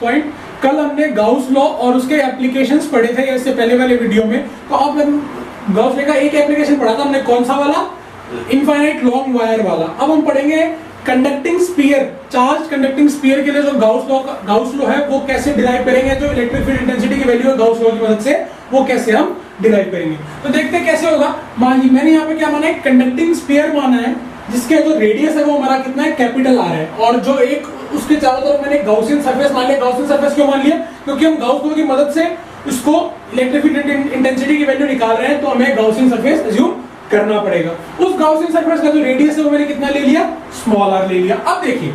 Point. कल हमने Gauss law और उसके एप्लीकेशंस पढ़े थे इससे पहले वाले वीडियो में। तो अब गाउस लॉ का एक एप्लीकेशन पढ़ा था हमने, कौन सा वाला? इनफाइनाइट लॉन्ग वायर वाला। अब हम पढ़ेंगे conducting sphere, charge conducting sphere के लिए जो गाउस लॉ है वो कैसे डिराइव करेंगे, जो इलेक्ट्रिक फील्ड इंटेंसिटी की वैल्यू है गाउस लॉ की मदद से वो कैसे हम डिराइव करेंगे। तो देखते हैं कैसे होगा। मैंने यहाँ पे क्या माना है, कंडक्टिंग स्फीयर माना है जिसके जो रेडियस है वो हमारा कितना है, कैपिटल आर है, और जो एक उसके चारों तरफ मैंने गाउसियन सरफेस मान लिया। गाउसियन सरफेस क्यों मान लिया? क्योंकि हम गाउस लॉ की मदद से उसको इलेक्ट्रिक फील्ड इंटेंसिटी की वैल्यू निकाल रहे हैं, तो हमें गाउसियन सरफेस अज्यूम करना पड़ेगा। उस गाउसियन सरफेस का जो रेडियस है वो मैंने कितना ले लिया, स्मॉल आर ले लिया। अब देखिए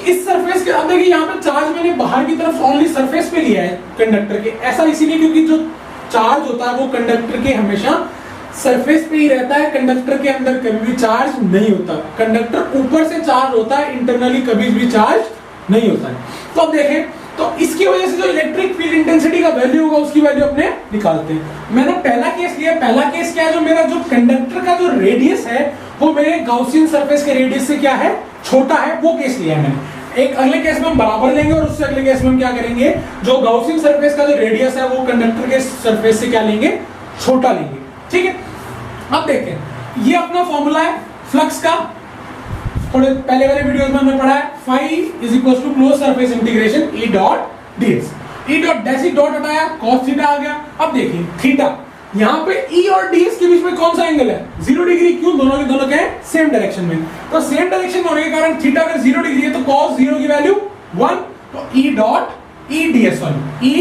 इस सरफेस के, अब देखिए यहाँ पे चार्ज मैंने बाहर की तरफ ओनली सरफेस पे लिया है कंडक्टर के। ऐसा इसीलिए क्योंकि जो चार्ज होता है वो कंडक्टर के हमेशा सरफेस पे ही रहता है, कंडक्टर के अंदर कभी भी चार्ज नहीं होता। कंडक्टर ऊपर से चार्ज होता है, इंटरनली कभी भी चार्ज नहीं होता है। तो अब देखें, तो इसकी वजह से जो इलेक्ट्रिक फील्ड इंटेंसिटी का वैल्यू होगा उसकी वैल्यू अपने निकालते हैं। मैंने पहला केस लिया। पहला केस क्या है, जो मेरा जो कंडक्टर का जो रेडियस है वो मेरे गाउसियन सरफेस के रेडियस से क्या है, छोटा है, वो केस लिया है मैंने। एक अगले केस में हम बराबर लेंगे और उससे अगले केस में हम क्या करेंगे, जो गाउसियन सरफेस का जो रेडियस है वो कंडक्टर के सरफेस से क्या लेंगे, छोटा लेंगे। ठीक है, अब देखें ये अपना फॉर्मूला है फ्लक्स का। थोड़े पहले वाले वीडियोस में हमने पढ़ा है, phi is equal to close surface integration E dot ds। E dot dash dot हटाया, cos थीटा आ गया। अब देखिए थीटा, यहाँ पे E और ds के बीच में कौन सा एंगल है, 0 डिग्री। क्यों? दोनों के दोनों क्या है, सेम डायरेक्शन में। तो सेम डायरेक्शन में होने के कारण थीटा अगर 0 डिग्री है तो cos 0 की वैल्यू 1, तो E डॉट E ds वाली E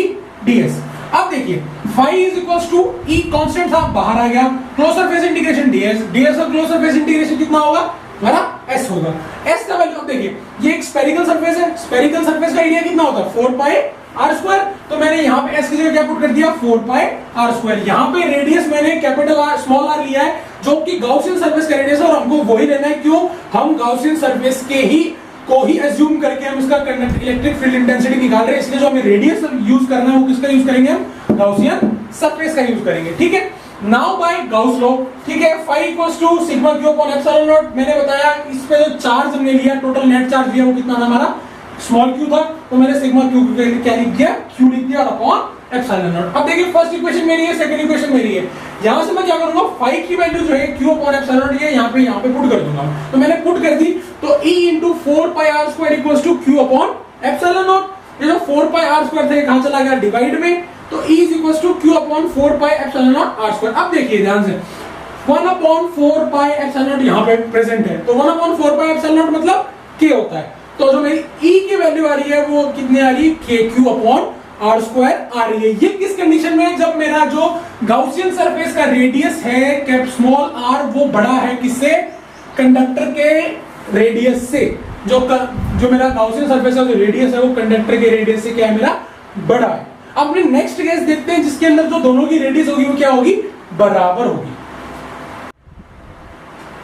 ds। अब देखिए phi is equal to E constant था, बाहर आ गया, क्लोज सरफेस इंटीग्रेशन ds और क्लोज सरफेस इंटीग्रेशन कितना होगा हमारा, s होगा। s का वैल्यू, अब देखिए ये एक स्फेरिकल सरफेस है, स्फेरिकल सरफेस का एरिया कितना होता है, 4 पाई r स्क्वायर। तो मैंने यहाँ पे s की जगह क्या पुट कर दिया, 4 पाई r स्क्वायर। यहाँ पे रेडियस मैंने कैपिटल R स्मॉल r लिया है जो कि गाउसियन सरफेस का रेडियस है, और हमको वही लेना है। क्यों? हम गाउसियन सरफेस के ही को ही अज्यूम करके हम इसका इलेक्ट्रिक फील्ड इंटेंसिटी निकाल रहे हैं, इसलिए जो हमें रेडियस यूज करना है वो किसका यूज करेंगे, हम गाउसियन सरफेस का यूज करेंगे। ठीक है, नाउ बाय गाउस लॉ, ठीक है, phi equals to sigma q upon epsilon naught. मैंने बताया इस पे जो चार्ज हमने लिया, टोटल नेट चार्ज लिया वो कितना था हमारा, स्मॉल क्यू था, तो मैंने सिग्मा क्यू क्या लिख दिया, क्यू लिख दिया, और अपॉन एप्सिलॉन नॉट। अब देखिए फर्स्ट इक्वेशन मेरी है, सेकंड इक्वेशन मेरी है। यहां से मैं क्या करूंगा, phi की वैल्यू जो है क्यू अपॉन एप्सिलॉन नॉट ये यहाँ पे पुट कर दूंगा। तो मैंने पुट कर दी, तो E into 4 pi r square equals to q upon epsilon naught. ये जो 4 पाई r स्क्वायर था ये कहां चला गया, डिवाइड में, तो E is equal to q upon 4 pi epsilon naught r square. अब देखिए ध्यान से, 1 अपॉन 4 पाई एप्सिलॉन नॉट यहाँ पे प्रेजेंट है, तो 1 अपॉन 4 पाई एप्सिलॉन नॉट मतलब k होता है। तो जो मेरी E की वैल्यू आ रही है वो कितनी आ रही है, k q upon r square आ रही है। ये किस कंडीशन में है, जब मेरा जो गाउसियन सरफेस का रेडियस है कैप स्मॉल r वो बड़ा है किससे, कंडक्टर के रेडियस से। जो मेरा गाउसियन सरफेस का जो रेडियस है वो कंडक्टर के रेडियस से क्या है, मेरा बड़ा है। अब अपने नेक्स्ट केस देखते हैं जिसके अंदर जो दोनों की रेडियस होगी वो क्या होगी, बराबर होगी।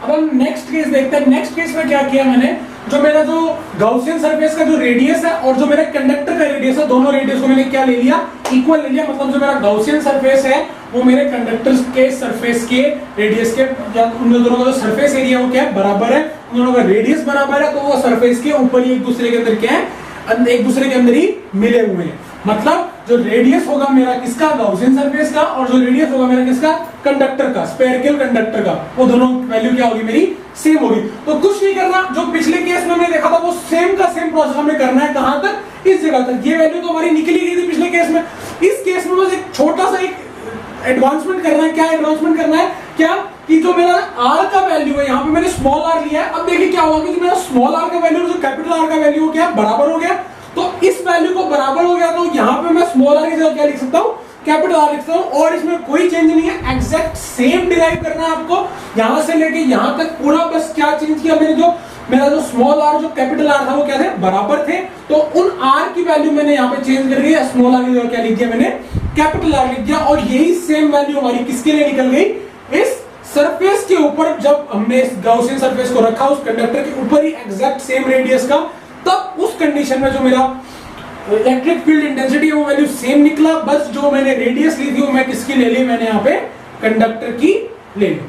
अब हम नेक्स्ट केस देखते हैं। नेक्स्ट केस में क्या किया मैंने, जो मेरा जो गाउसियन सरफेस का जो रेडियस है और जो मेरा कंडक्टर का रेडियस है, दोनों रेडियस को मैंने क्या ले लिया, इक्वल ले लिया। मतलब जो मेरा गाउसियन सरफेस है वो मेरे कंडक्टर के सरफेस के रेडियस के, या उन दोनों का जो सरफेस एरिया वो क्या है, बराबर है। उन दोनों का रेडियस बराबर है, तो वो सरफेस के ऊपर ही एक दूसरे के अंदर क्या है, एक दूसरे के अंदर ही मिले हुए हैं। मतलब जो रेडियस होगा मेरा किसका, गाउसियन सरफेस का, और जो रेडियस होगा मेरा किसका, कंडक्टर का, स्फेरिकल कंडक्टर का, वो दोनों वैल्यू क्या होगी, मेरी सेम होगी। तो कुछ नहीं करना, जो पिछले केस में हमने देखा था वो सेम का सेम प्रोसेस हमें करना है। कहां तक, इस जगह तक। ये वैल्यू तो हमारी निकली गई थी पिछले केस में। इस केस में बस एक छोटा सा एक एडवांसमेंट करना है। क्या एडवांसमेंट करना है, क्या कि जो मेरा r का वैल्यू है, यहाँ पे मैंने स्मॉल r लिया है। अब देखिए क्या होगा कि मेरा स्मॉल r का वैल्यू जो कैपिटल R का वैल्यू हो गया, बराबर हो गया। तो इस वैल्यू को बराबर हो गया, तो यहाँ पे मैं स्मॉल r की जगह क्या लिख सकता हूँ, कैपिटल R लिख सकता हूँ, और इसमें कोई चेंज नहीं है। एग्जैक्ट सेम डिराइव करना है आपको, यहां से लेके यहां तक पूरा। बस क्या चेंज किया मैंने, जो मेरा जो स्मॉल r जो कैपिटल R था वो क्या थे, बराबर थे। तो उन r की वैल्यू मैंने यहाँ पे चेंज कर दी है, स्मॉल r की जगह क्या लिख दिया मैंने, कैपिटल R लिख दिया। और यही सेम वैल्यू हमारी किसके लिए निकल गई, इस सरफेस के ऊपर। जब हमने इस गाउसियन सरफेस को रखा उस कंडक्टर के ऊपर ही एग्जैक्ट सेम रेडियस का, तब उस कंडीशन में जो मेरा इलेक्ट्रिक फील्ड इंटेंसिटी वो वैल्यू सेम निकला, बस जो मैंने रेडियस ली थी वो मैं किसकी ले ली, मैंने यहाँ पे कंडक्टर की ले ली।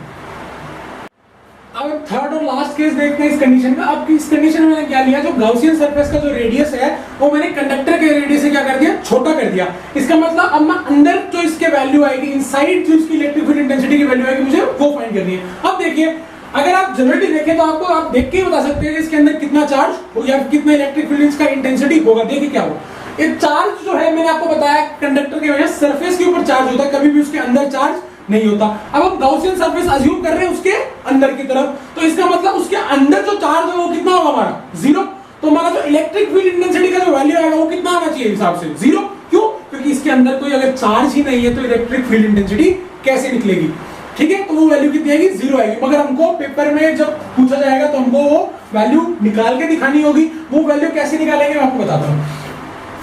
अब थर्ड और लास्ट केस देखते हैं इस कंडीशन का। अब इस कंडीशन में मैंने क्या लिया, जो गाउसियन सरफेस का जो रेडियस है वो मैंने कंडक्टर के रेडियस से क्या कर दिया, छोटा कर दिया। इसका मतलब अब मैं अंदर जो इसके वैल्यू आएगी, इनसाइड जो इसकी इलेक्ट्रिक फील्ड इंटेंसिटी की वैल्यू आएगी, मुझे वो फाइंड करनी है। अब देखिए, अगर आप जनरली देखें तो आपको आप देख के ही बता सकते हैं कि इसके अंदर कितना चार्ज या कितना इलेक्ट्रिक फील्ड इसका इंटेंसिटी होगा। देखिए क्या होगा, ये चार्ज जो है मैंने आपको बताया कंडक्टर के वजह सरफेस के ऊपर चार्ज होता है, कभी भी उसके अंदर चार्ज नहीं होता। अब हम गाउसियन सरफेस अज्यूम कर रहे हैं उसके अंदर की तरफ, तो इसका मतलब उसके अंदर जो चार्ज है वो कितना होगा हमारा, जीरो। तो हमारा जो इलेक्ट्रिक फील्ड इंटेंसिटी का जो वैल्यू आएगा वो कितना आना चाहिए हिसाब से, जीरो। क्यों? क्योंकि इसके अंदर कोई अगर चार्ज ही नहीं है तो इलेक्ट्रिक फील्ड इंटेंसिटी कैसे निकलेगी, ठीक है। तो वो वैल्यू कितनी आएगी, जीरो आएगी। मगर हमको पेपर में जब पूछा जाएगा तो हमको वो वैल्यू निकाल के दिखानी होगी। वो वैल्यू कैसे निकालेंगे मैं आपको बताता हूँ।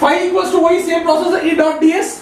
फाई इक्वल्स टू वही same process E dot ds,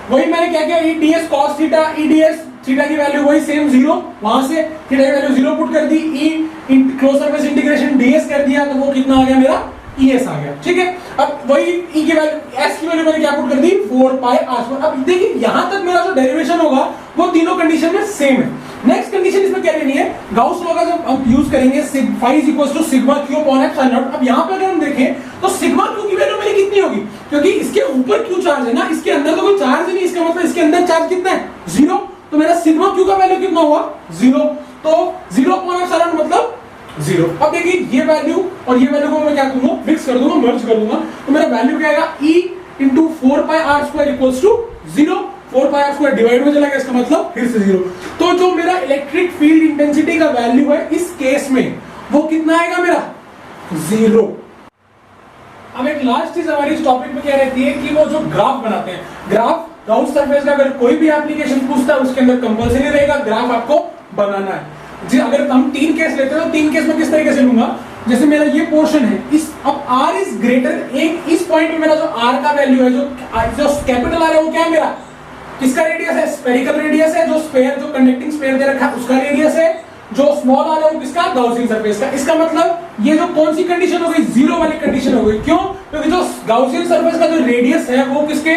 वही मैंने क्या किया, ई ds cos थीटा, ई ds थीटा की वैल्यू वही सेम जीरो, वहां से थीटा की वैल्यू जीरो पुट कर दी, ई क्लोज सरफेस इंटीग्रेशन ds कर दिया, तो वो कितना आ गया मेरा, es आ गया, ठीक है। अब वही e की वैल्यू, s की वैल्यू मैंने क्या पुट कर दी, 4 पाई r²। अब देखिए यहां तक मेरा जो डेरिवेशन होगा वो तीनों कंडीशन में सेम है। नेक्स्ट कंडीशन इसमें क्या लेनी है, गाउस लॉ का जब हम यूज करेंगे, phi is equal to sigma q upon epsilon naught. अब यहां पे अगर हम देखें तो सिग्मा क्यू की वैल्यू मेरी कितनी होगी, क्योंकि इसके ऊपर क्यू चार्ज है ना, इसके अंदर तो कोई चार्ज नहीं, इसका मतलब इसके अंदर चार्ज कितना है, जीरो। तो मेरा सिग्मा क्यू का वैल्यू कितना हुआ, जीरो। तो जीरो अपॉन एप्सिलॉन मतलब जीरो। अब देखिए ये वैल्यू और ये वैल्यू को मैं क्या करूंगा, मिक्स कर दूंगा, मर्ज कर दूंगा, तो मेरा वैल्यू क्या आएगा, e into 4 pi r² equals to zero. 4 pi r² divide हो जाएगा, इसका मतलब फिर से जीरो। तो जो मेरा इलेक्ट्रिक फील्ड इंटेंसिटी का वैल्यू है इस केस में वो कितना आएगा मेरा, जीरो। अब एक लास्ट चीज हमारी इस टॉपिक में क्या रहती है कि वो जो ग्राफ बनाते हैं, ग्राफ गाउस सरफेस का अगर कोई भी एप्लीकेशन पूछता है उसके अंदर कंपलसरी रहेगा ग्राफ आपको बनाना है। जी अगर हम 3 केस लेते हैं तो 3 केस में किस तरीके से लूंगा, जैसे मेरा ये पोर्शन है, इस अब r इज ग्रेटर, एक इस पॉइंट में मेरा जो r का वैल्यू है, जो कैपिटल r है वो क्या है मेरा, किसका रेडियस है, स्फेरिकल रेडियस है, जो स्फीयर जो कंडक्टिंग स्फीयर दे रखा है उसका रेडियस है, जो स्मॉल r है वो किसका, गाउसियन सरफेस का। इसका मतलब ये जो कौन सी कंडीशन हो गई, जीरो वाली कंडीशन हो गई। क्यों? क्योंकि जो गाउसियन सरफेस का जो रेडियस है वो किसके,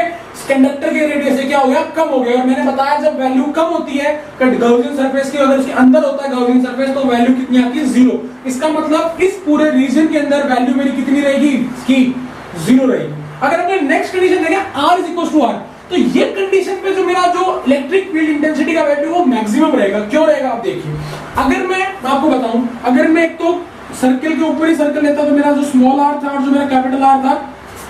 कंडक्टर के रेडियस से क्या हो गया, कम हो गया। और मैंने बताया जब वैल्यू कम होती है गाउसियन सरफेस की, अगर उसके अंदर होता है गाउसियन सरफेस तो वैल्यू कितनी आती है, जीरो। इसका मतलब इस पूरे रीजन के अंदर वैल्यू मेरी कितनी रहेगी, इसकी जीरो रहेगी। अगर अपने नेक्स्ट कंडीशन देखें r is equal to r, तो ये कंडीशन पे जो मेरा जो इलेक्ट्रिक फील्ड इंटेंसिटी का वैल्यू वो मैक्सिमम रहेगा। क्यों रहेगा आप देखिए, अगर मैं आपको बताऊं, अगर मैं एक तो सर्कल के ऊपर ही सर्कल लेता तो मेरा जो स्मॉल r था और जो मेरा कैपिटल R था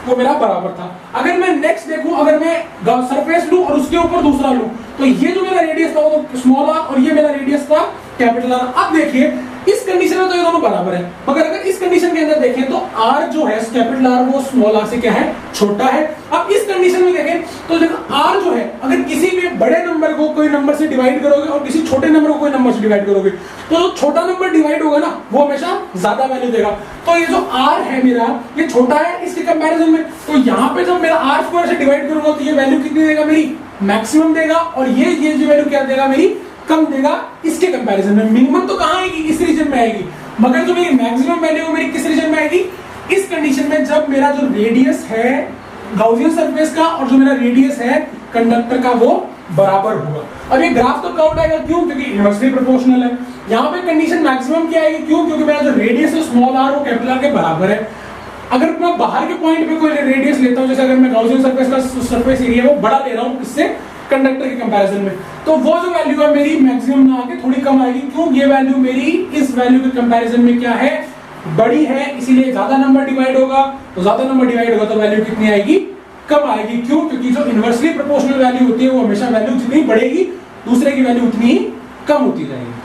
वो मेरा बराबर था। अगर मैं नेक्स्ट देखूं, अगर मैं सरफेस लूं और उसके ऊपर दूसरा लूं, तो ये जो मेरा रेडियस था वो तो स्मॉल r और ये मेरा रेडियस था कैपिटल R। अब देखिए इस कंडीशन में तो ये दोनों बराबर है, मगर अगर इस कंडीशन के अंदर देखें तो r जो है कैपिटल R वो स्मॉल r से क्या है, छोटा है। अब इस कंडीशन में देखें तो देखो r जो है, अगर किसी भी बड़े नंबर को कोई नंबर से डिवाइड करोगे और किसी छोटे नंबर को कोई नंबर से डिवाइड करोगे तो जो छोटा नंबर डिवाइड होगा ना वो हमेशा ज्यादा वैल्यू देगा। तो ये जो r है मेरा ये छोटा है इसके कंपैरिजन में, तो यहाँ पे जब मेरा r² से डिवाइड करूंगा तो ये वैल्यू कितनी देगा, मेरी मैक्सिमम देगा, और ये जो वैल्यू क्या देगा, मेरी कम देगा इसके कंपैरिजन में। मिनिमम तो कहां आएगी, इस रीजन में आएगी, मगर जो मेरी मैक्सिमम वैल्यू है मेरी किस रीजन में आएगी, इस कंडीशन में जब मेरा जो रेडियस है गाउसियन सरफेस का और जो मेरा रेडियस है कंडक्टर का वो बराबर होगा। अब ये ग्राफ तो कर्व्ड आएगा, क्यों, क्योंकि इनवर्सली प्रोपोर्शनल है। यहाँ पे कंडीशन मैक्सिमम क्या आएगी, क्यों, क्योंकि मेरा जो रेडियस है स्मॉल r वो कैपिटल R के बराबर है। अगर मैं बाहर के पॉइंट पे कोई रेडियस लेता हूँ, जैसे अगर मैं गाउसियन सरफेस का सरफेस एरिया वो बड़ा ले रहा हूँ इससे कंडक्टर के कंपैरिजन में, तो वो जो वैल्यू है मेरी मैक्सिमम ना आके थोड़ी कम आएगी। क्यों, ये वैल्यू मेरी इस वैल्यू के कंपैरिजन में क्या है, बड़ी है, इसीलिए ज्यादा नंबर डिवाइड होगा, तो ज्यादा नंबर डिवाइड होगा तो वैल्यू कितनी आएगी, कम आएगी। क्यों, क्योंकि जो इनवर्सली प्रोपोर्शनल वैल्यू होती है वो हमेशा वैल्यू जितनी बढ़ेगी दूसरे की वैल्यू उतनी ही कम होती जाएगी।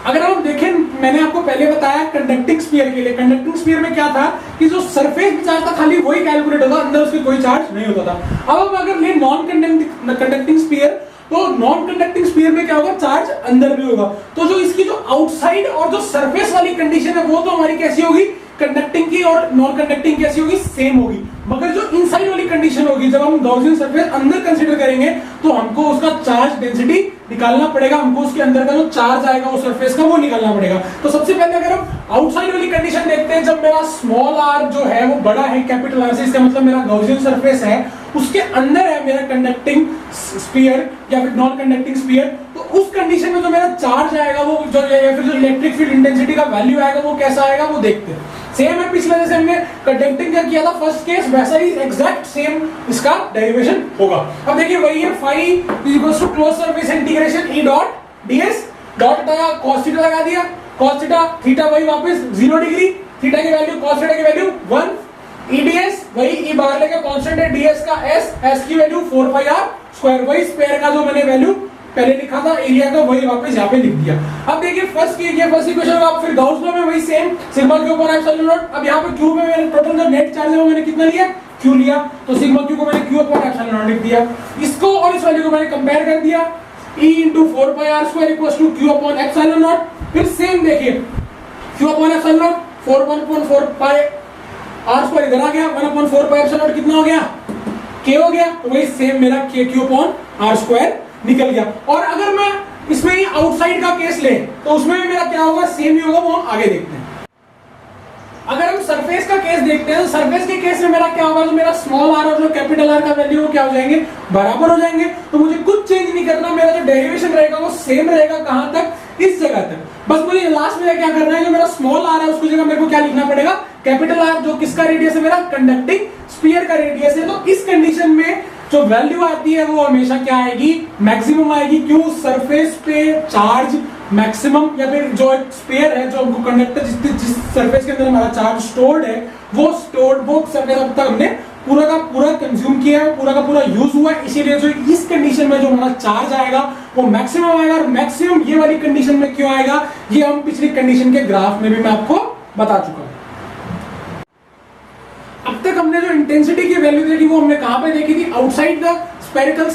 अगर हम देखें, मैंने आपको पहले बताया कंडक्टिंग स्फीयर के लिए, कंडक्टिंग स्फीयर में क्या था कि जो सरफेस चार्ज था खाली वही कैलकुलेट होता, अंदर उसके कोई चार्ज नहीं होता था। अब हम अगर ले नॉन कंडक्टिंग स्फीयर, तो नॉन कंडक्टिंग स्फीयर में क्या होगा, चार्ज अंदर भी होगा। तो जो इसकी जो आउटसाइड और जो सरफेस वाली कंडीशन है वो तो हमारी कैसी होगी, कंडक्टिंग की, और नॉन कंडक्टिंग कैसी होगी, सेम होगी। मगर जो इनसाइड वाली कंडीशन होगी होगी, जब हम गॉसियन सरफेस अंदर कंसीडर करेंगे तो हमको उसका चार्ज डेंसिटी निकालना पड़ेगा, हमको उसके अंदर का जो चार्ज आएगा उस सरफेस का वो निकालना पड़ेगा। तो सबसे पहले अगर हम आउटसाइड वाली कंडीशन देखते हैं, जब मेरा स्मॉल आर जो है वो बड़ा है कैपिटल आर से, इसका मतलब मेरा गॉसियन सरफेस है, उसके अंदर है मेरा कंडक्टिंग स्फीयर या फिर नॉन कंडक्टिंग स्फीयर, तो उस कंडीशन में जो मेरा चार्ज आएगा वो जो या फिर जो इलेक्ट्रिक फील्ड इंटेंसिटी का वैल्यू आएगा वो कैसा आएगा वो देखते हैं। सेम है पिछले जैसे हमने कंडक्टिंग का किया था फर्स्ट केस, वैसा ही एग्जैक्ट सेम इसका डेरिवेशन होगा। अब देखिए वही है phi equals to close surface integration E dot DS, dot हटाया cos थीटा लगा दिया, cos थीटा, थीटा वही वापस 0 डिग्री, थीटा की वैल्यू cos थीटा की वैल्यू 1, ईडीएस वही ई बाहर लेके कांस्टेंट है, डीएस का एस की वैल्यू 4 पाई आर स्क्वायर, वही स्क्वायर का जो मैंने वैल्यू पहले लिखा था एरिया का वही वापस यहाँ पे लिख दिया। अब देखिए फर्स्ट इक्वेशन आप फिर गाउस लॉ में वही same sigma q upon epsilon naught. अब यहाँ पे क्यू में मैंने टोटल जो नेट चार्ज है वो मैंने कितना लिया, क्यू लिया, तो सिग्मा क्यू को मैंने क्यू अपॉन एप्सिलॉन नॉट लिख दिया। इसको और इस वैल्यू को मैंने कंपेयर कर दिया, E into 4 pi r square equals to q upon epsilon naught। फिर सेम देखिए q upon epsilon naught 4 pi r square इधर आ गया, 1 upon 4 pi epsilon naught कितना हो गया, k हो गया, तो वही सेम मेरा k q upon r square निकल गया। और अगर मैं इसमें ही आउटसाइड का केस ले तो उसमें भी मेरा क्या होगा, सेम ही होगा, वो हम आगे देखते हैं। अगर हम सरफेस का केस देखते हैं तो सरफेस के केस में मेरा क्या होगा, जो मेरा स्मॉल आर और जो कैपिटल आर का वैल्यू वो क्या हो जाएंगे, बराबर हो जाएंगे। तो मुझे कुछ चेंज नहीं करना, मेरा जो डेरिवेशन रहेगा वो सेम रहेगा, कहां तक, इस जगह तक। बस मुझे लास्ट में क्या करना है, जो मेरा स्मॉल आर है उसकी जगह मेरे को क्या लिखना पड़ेगा, कैपिटल आर, जो किसका रेडियस है, मेरा कंडक्टिंग स्फीयर का रेडियस है। तो इस कंडीशन में जो वैल्यू आती है वो हमेशा क्या आएगी, मैक्सिमम आएगी। क्यों, सरफेस पे चार्ज मैक्सिमम, या फिर जो एक स्फीयर है जो हमको कंडक्टर जिस सरफेस के अंदर हमारा चार्ज स्टोर्ड है वो सरफेस अब तक हमने पूरा का पूरा कंज्यूम किया है, पूरा का पूरा यूज हुआ है, इसीलिए जो इस कंडीशन में जो हमारा चार्ज आएगा वो मैक्सिमम आएगा। और मैक्सिमम ये वाली कंडीशन में क्यों आएगा, ये हम पिछली कंडीशन के ग्राफ में भी मैं आपको बता चुका हूं। अब तक हमने जो इंटेंसिटी की वैल्यू देखी वो हमने कहां पे देखी थी, आउटसाइड द स्फेरिकल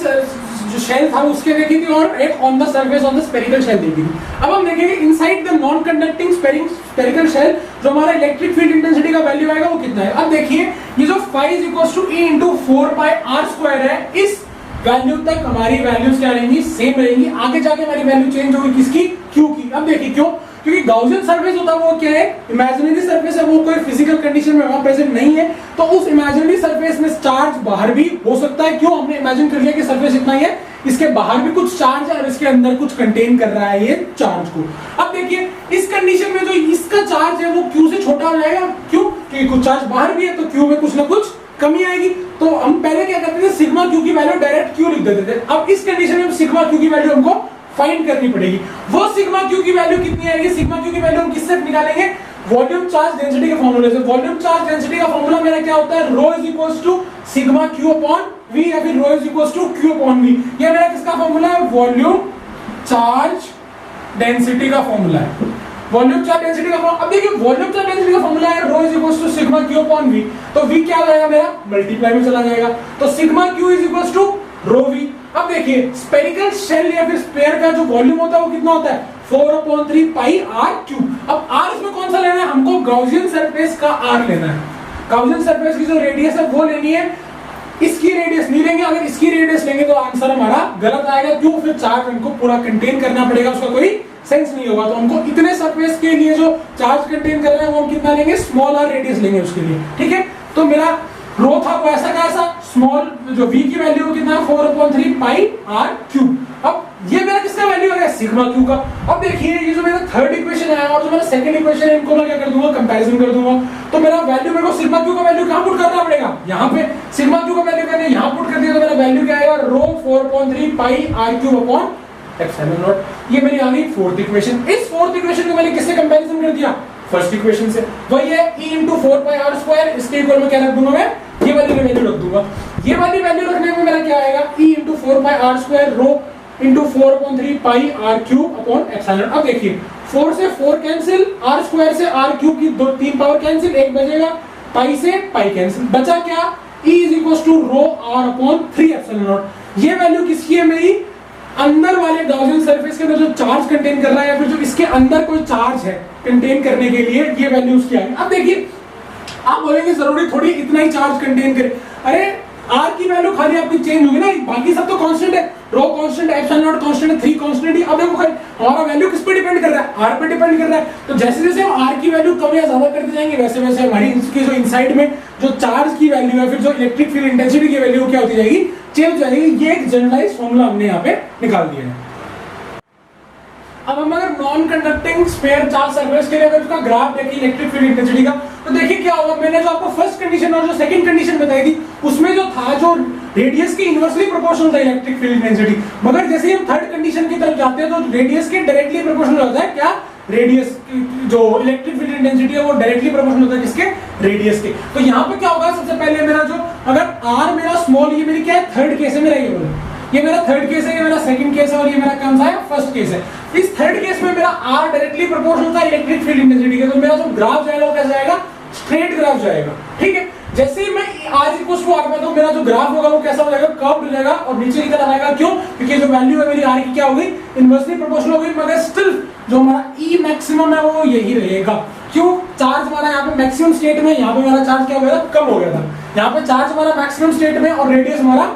जो शेल था उसके देखी थी, और एक on the surface on the spherical shell देखी थी। अब हम देखेंगे inside the non conducting spherical shell जो हमारा इलेक्ट्रिक फील्ड इंटेंसिटी का वैल्यू आएगा वो कितना है। अब देखिए ये जो phi is equals to E into 4 pi r square है, इस वैल्यू तक हमारी वैल्यूज क्या रहेंगी, सेम रहेंगी। आगे जाके हमारी वैल्यू चेंज होगी किसकी, क्यू की। अब देखिए क्यों, क्योंकि गाउसियन सरफेस होता है वो क्या है, इमेजिनरी सरफेस है, वो कोई फिजिकल कंडीशन में वहां प्रेजेंट नहीं है, तो उस इमेजिनरी सरफेस में चार्ज बाहर भी हो सकता है। क्यों, हमने इमेजिन कर लिया कि सरफेस इतना ही है, इसके बाहर भी कुछ चार्ज है और इसके अंदर कुछ कंटेन कर रहा है ये चार्ज को। अब देखिए इस कंडीशन में जो इसका चार्ज है वो क्यू से छोटा हो जाएगा। क्यों, क्योंकि कुछ चार्ज बाहर भी है तो क्यू में कुछ ना कुछ कमी आएगी। तो हम पहले क्या करते थे, सिग्मा क्यू की वैल्यू डायरेक्ट क्यू लिख देते थे। अब इस कंडीशन में सिग्मा क्यू की वैल्यू हमको फाइंड करनी पड़ेगी। वो सिग्मा क्यू की वैल्यू कितनी आएगी, सिग्मा क्यू की वैल्यू हम किससे निकालेंगे, वॉल्यूम चार्ज डेंसिटी के फॉर्मूले से। वॉल्यूम चार्ज डेंसिटी का फॉर्मूला मेरा क्या होता है, rho is equals to sigma q upon v, या फिर rho is equals to q upon v. ये मेरा किसका फॉर्मूला है, वॉल्यूम चार्ज डेंसिटी का फॉर्मूला है। वॉल्यूम चार्ज डेंसिटी का फॉर्मूला, अब देखिए वॉल्यूम चार्ज डेंसिटी का फॉर्मूला है rho is equals to sigma q upon v, तो वी क्या हो जाएगा मेरा, मल्टीप्लाई में चला जाएगा, तो sigma q is equals to rho V. अब देखिए स्फेरिकल शेल या फिर स्फीयर का जो वॉल्यूम होता है वो कितना होता है, 4/3 पाई आर क्यूब। अब आर इसमें कौन सा लेना है, हमको गाउसियन सरफेस का आर लेना है। गाउसियन सरफेस की जो रेडियस है वो लेनी है, इसकी रेडियस नहीं लेंगे। अगर इसकी रेडियस लेंगे तो आंसर हमारा गलत आएगा। क्यों, फिर चार्ज हमको पूरा कंटेन करना पड़ेगा, उसका कोई सेंस नहीं होगा। तो हमको इतने सरफेस के लिए जो चार्ज कंटेन कर रहे हैं वो हम कितना लेंगे, स्मॉल आर रेडियस लेंगे उसके लिए, ठीक है। तो मेरा रो था वो ऐसा का ऐसा, स्मॉल जो v की वैल्यू कितना है 4/3 पाई आर क्यूब। अब ये मेरा किसका वैल्यू आ गया, सिग्मा क्यू का। अब देखिए ये जो मेरा थर्ड इक्वेशन है और जो मेरा सेकंड इक्वेशन है इनको मैं क्या कर दूंगा, कंपैरिजन कर दूंगा। तो मेरा वैल्यू मेरे को सिग्मा क्यू का वैल्यू कहां पुट करना पड़ेगा, यहाँ पे सिग्मा क्यू का वैल्यू मैंने यहाँ पुट कर दिया, तो मेरा वैल्यू क्या आएगा, rho 4/3 pi r cube upon epsilon naught. ये मेरी आ गई फोर्थ इक्वेशन। इस फोर्थ इक्वेशन को मैंने किससे कंपैरिजन कर दिया, फर्स्ट इक्वेशन से। वही है E into 4 pi r square, इसके इक्वल में क्या रख दूंगा मैं, ये वाली वैल्यू रख दूंगा। ये वाली वैल्यू रखने में मेरा क्या आएगा, E into 4 pi r square रो into 4/3 pi r cube upon epsilon. अब देखिए 4 से 4 कैंसिल, r स्क्वायर से r क्यूब की 3 पावर कैंसिल, एक बचेगा, पाई से पाई कैंसिल, बचा क्या, E is equals to rho r upon 3 epsilon naught. ये वैल्यू किसकी है, मेरी अंदर वाले गाउसियन सरफेस के अंदर जो चार्ज कंटेन कर रहा है या फिर जो इसके अंदर कोई चार्ज है कंटेन करने के लिए, ये वैल्यू उसकी आएगी। अब देखिए आप बोलेंगे जरूरी थोड़ी इतना ही चार्ज कंटेन करे, अरे आर की वैल्यू खाली आपकी चेंज होगी ना, बाकी सब तो कांस्टेंट है, रो कांस्टेंट है, एप्सिलॉन नॉट कांस्टेंट है, 3 कांस्टेंट है। अब देखो हमारा वैल्यू किस पे डिपेंड कर रहा है, आर पे डिपेंड कर रहा है। तो जैसे जैसे हम आर की वैल्यू कम या ज्यादा करते जाएंगे वैसे वैसे हमारी इसकी जो इनसाइड में जो चार्ज की वैल्यू है, फिर जो इलेक्ट्रिक फील्ड इंटेंसिटी की वैल्यू क्या होती जाएगी, चेंज हो जाएगी। ये एक जनरलाइज्ड फार्मूला हमने यहाँ पे निकाल दिया है। अब हम अगर non conducting sphere charge surface के लिए अगर उसका ग्राफ देखिए इलेक्ट्रिक फील्ड इंटेंसिटी का, तो देखिए क्या होगा। मैंने जो आपको फर्स्ट कंडीशन और जो सेकंड कंडीशन बताई थी उसमें जो था, जो रेडियस के इनवर्सली प्रोपोर्शनल था इलेक्ट्रिक फील्ड इंटेंसिटी, मगर जैसे ही हम थर्ड कंडीशन की तरफ जाते हैं तो रेडियस के डायरेक्टली प्रोपोर्शनल होता है क्या, रेडियस जो इलेक्ट्रिक फील्ड इंटेंसिटी है वो डायरेक्टली प्रोपोर्शनल होता है किसके, रेडियस के। तो यहाँ पे क्या होगा, सबसे पहले मेरा जो अगर आर मेरा स्मॉल, ये मेरी क्या है, थर्ड केस है मेरा, ये मेरा थर्ड केस है, ये मेरा सेकंड केस है और ये मेरा कौन सा है, फर्स्ट केस है। इस थर्ड केस में मेरा आर डायरेक्टली प्रोपोर्शनल था इलेक्ट्रिक फील्ड इंटेंसिटी के, तो मेरा जो ग्राफ जाएगा वो कैसा जाएगा, स्ट्रेट ग्राफ जाएगा। ठीक है, जैसे ही मैं आर इक्वल्स टू आर पे, तो मेरा जो ग्राफ होगा वो कैसा हो जाएगा, कर्व्ड हो जाएगा और नीचे की तरफ आएगा। क्यों, क्योंकि जो वैल्यू है मेरी आर की क्या होगी, इनवर्सली प्रोपोर्शनल होगी, मगर स्टिल जो हमारा ई मैक्सिमम है वो यही रहेगा। क्यों, चार्ज हमारा यहाँ पे मैक्सिमम स्टेट में, यहाँ पे मेरा चार्ज क्या हो गया था, कम हो गया था। यहाँ पे चार्ज हमारा मैक्सिमम स्टेट में और रेडियस हमारा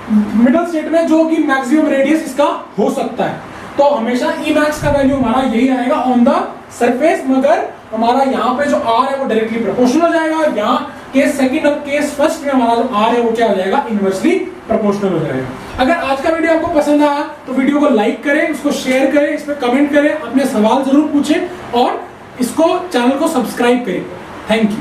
मिडिल स्टेट में, जो कि मैक्सिमम रेडियस इसका हो सकता है। तो हमेशा ई मैक्स का वैल्यू हमारा यही आएगा ऑन द सरफेस, मगर हमारा यहाँ पे जो आर है वो डायरेक्टली प्रोपोर्शनल हो जाएगा और यहाँ केस सेकंड और केस फर्स्ट में हमारा जो आर है वो क्या हो जाएगा, इनवर्सली प्रोपोर्शनल हो जाएगा। अगर आज का वीडियो आपको पसंद आया तो वीडियो को लाइक करें, उसको शेयर करें, इस पर कमेंट करें, अपने सवाल जरूर पूछें और इसको चैनल को सब्सक्राइब करें। Thank you.